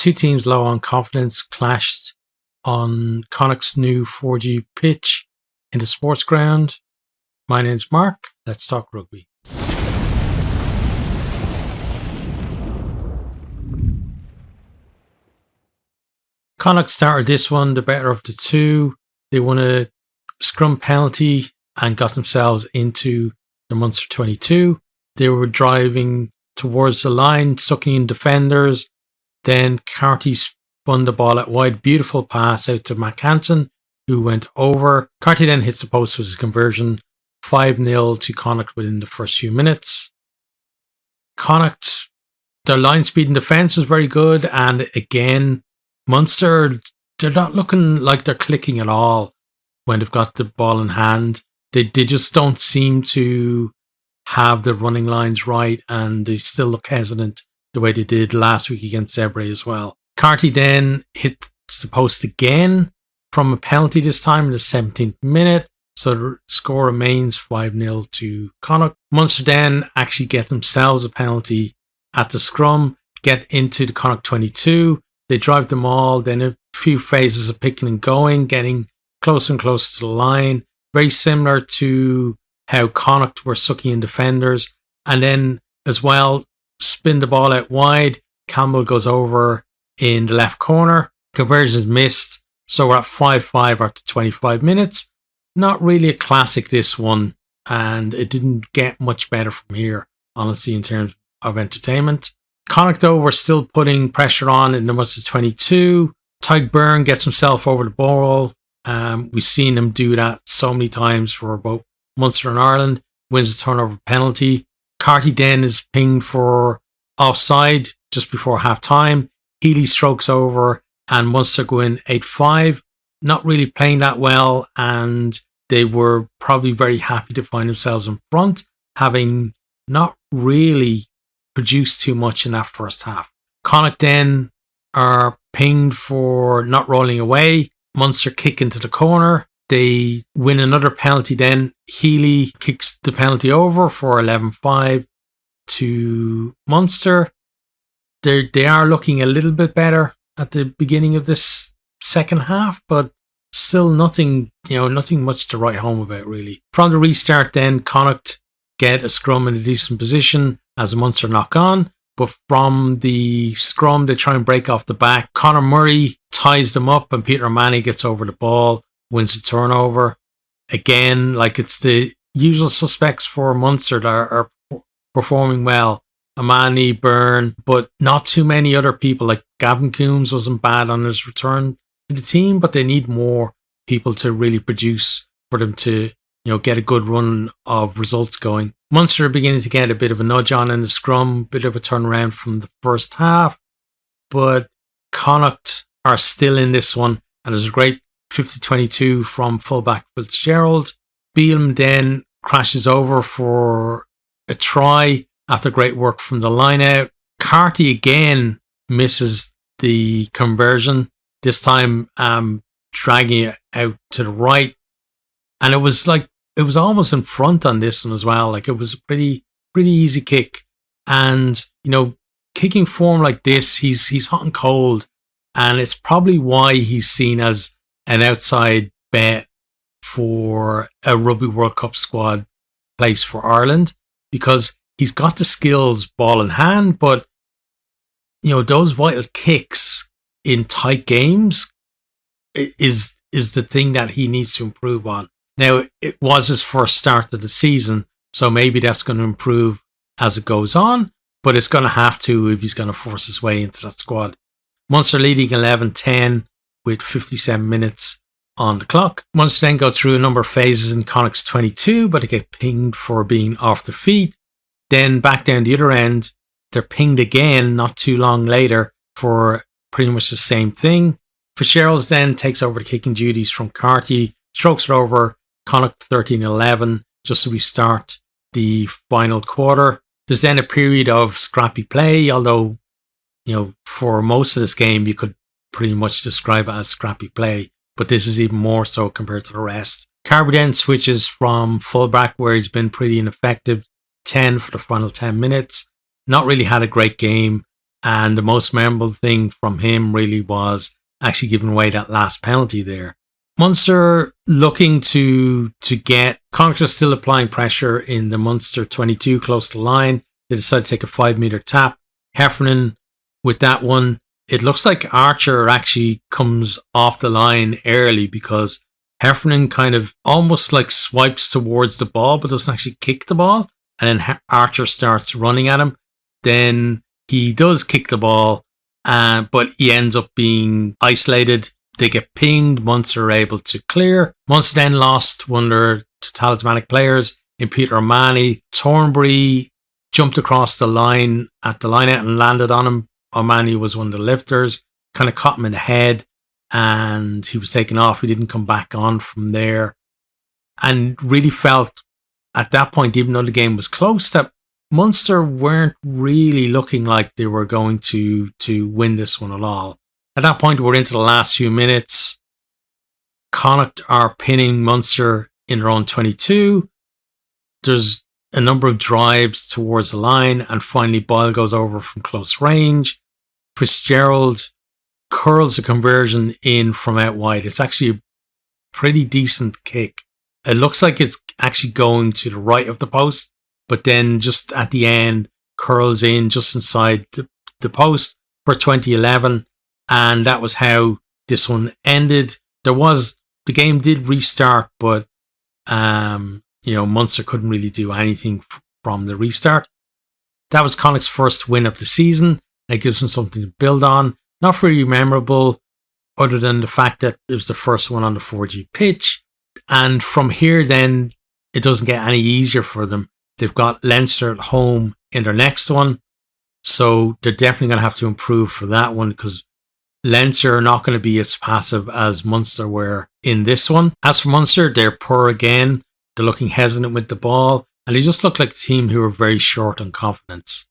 two teams low on confidence clashed on Connacht's new 4G pitch in the sports ground. My name's Mark. Let's talk rugby. Connacht started this one the better of the two. They won a scrum penalty and got themselves into the Munster 22. They were driving towards the line, sucking in defenders. Then Carty spun the ball out wide. Beautiful pass out to McHanson, who went over. Carty then hits the post with his conversion. 5-0 to Connacht within the first few minutes. Connacht, their line speed and defence was very good. And again, Munster, they're not looking like they're clicking at all when they've got the ball in hand. They just don't seem to have the running lines right, and they still look hesitant the way they did last week against Zebre as well. Carty then hit the post again from a penalty this time in the 17th minute. So the score remains 5-0 to Connacht. Munster then actually get themselves a penalty at the scrum, get into the Connacht 22. They drive them all, then a few phases of picking and going, getting closer and closer to the line. Very similar to how Connacht were sucking in defenders. And then as well, spin the ball out wide. Campbell goes over in the left corner. Conversion is missed. So we're at 5-5 after 25 minutes. Not really a classic, this one. And it didn't get much better from here, honestly, in terms of entertainment. Connacht, though, were still putting pressure on in the Munster 22. Tyke Byrne gets himself over the ball. We've seen him do that so many times for both Munster and Ireland. Wins the turnover penalty. Carty then is pinged for offside just before half time. Healy strokes over and Munster go in 8-5. Not really playing that well, and they were probably very happy to find themselves in front, having not really produced too much in that first half. Connacht then are pinged for not rolling away. Munster kick into the corner. They win another penalty then. Healy kicks the penalty over for 11-5 to Munster. They are looking a little bit better at the beginning of this second half, but still nothing much to write home about, really. From the restart then, Connacht get a scrum in a decent position as a Munster knock on. But from the scrum, they try and break off the back. Conor Murray ties them up and Peter O'Mahony gets over the ball, wins the turnover. Again, like it's the usual suspects for Munster that are performing well. O'Mahony, Byrne, but not too many other people. Like Gavin Coombs wasn't bad on his return to the team, but they need more people to really produce for them to, get a good run of results going. Munster are beginning to get a bit of a nudge on in the scrum, bit of a turnaround from the first half, but Connacht are still in this one, and there's a great 50-22 from fullback Fitzgerald. Beelum then crashes over for a try after great work from the line out. Carty again misses the conversion, this time dragging it out to the right, and it was almost in front on this one as well. Like it was a pretty easy kick. And, kicking form like this, he's hot and cold. And it's probably why he's seen as an outside bet for a Rugby World Cup squad place for Ireland, because he's got the skills ball in hand, but, those vital kicks in tight games is the thing that he needs to improve on. Now, it was his first start of the season, so maybe that's going to improve as it goes on, but it's going to have to if he's going to force his way into that squad. Munster leading 11-10 with 57 minutes on the clock. Munster then go through a number of phases in Connacht's 22, but they get pinged for being off their feet. Then back down the other end, they're pinged again not too long later for pretty much the same thing. Fitzgerald then takes over the kicking duties from Carty, strokes it over. Connacht 13-11, just as we start the final quarter. There's then a period of scrappy play, although, for most of this game, you could pretty much describe it as scrappy play, but this is even more so compared to the rest. Carby then switches from fullback, where he's been pretty ineffective, 10 for the final 10 minutes. Not really had a great game, And the most memorable thing from him really was actually giving away that last penalty there. Munster looking to get, Connacht are still applying pressure in the Munster 22 close to the line. They decide to take a 5-metre tap. Heffernan with that one. It looks like Archer actually comes off the line early because Heffernan kind of almost like swipes towards the ball but doesn't actually kick the ball. And then Archer starts running at him. Then he does kick the ball, but he ends up being isolated. They get pinged. Munster are able to clear. Munster then lost one of their talismanic players in Peter O'Mahony. Thornbury jumped across the line at the line out and landed on him. O'Mahony was one of the lifters, kind of caught him in the head, and he was taken off. He didn't come back on from there. And really felt at that point, even though the game was close, that Munster weren't really looking like they were going to win this one at all. At that point, we're into the last few minutes. Connacht are pinning Munster in their own 22. There's a number of drives towards the line, and finally Boyle goes over from close range. Fitzgerald curls a conversion in from out wide. It's actually a pretty decent kick. It looks like it's actually going to the right of the post, but then just at the end, curls in just inside the post for 2011. And that was how this one ended. The game did restart, but Munster couldn't really do anything from the restart. That was Connacht's first win of the season. It gives them something to build on. Not very memorable, other than the fact that it was the first one on the 4G pitch. And from here, then it doesn't get any easier for them. They've got Leinster at home in their next one, so they're definitely going to have to improve for that one because Leinster are not going to be as passive as Munster were in this one. As for Munster, they're poor again. They're looking hesitant with the ball, and they just look like a team who are very short on confidence.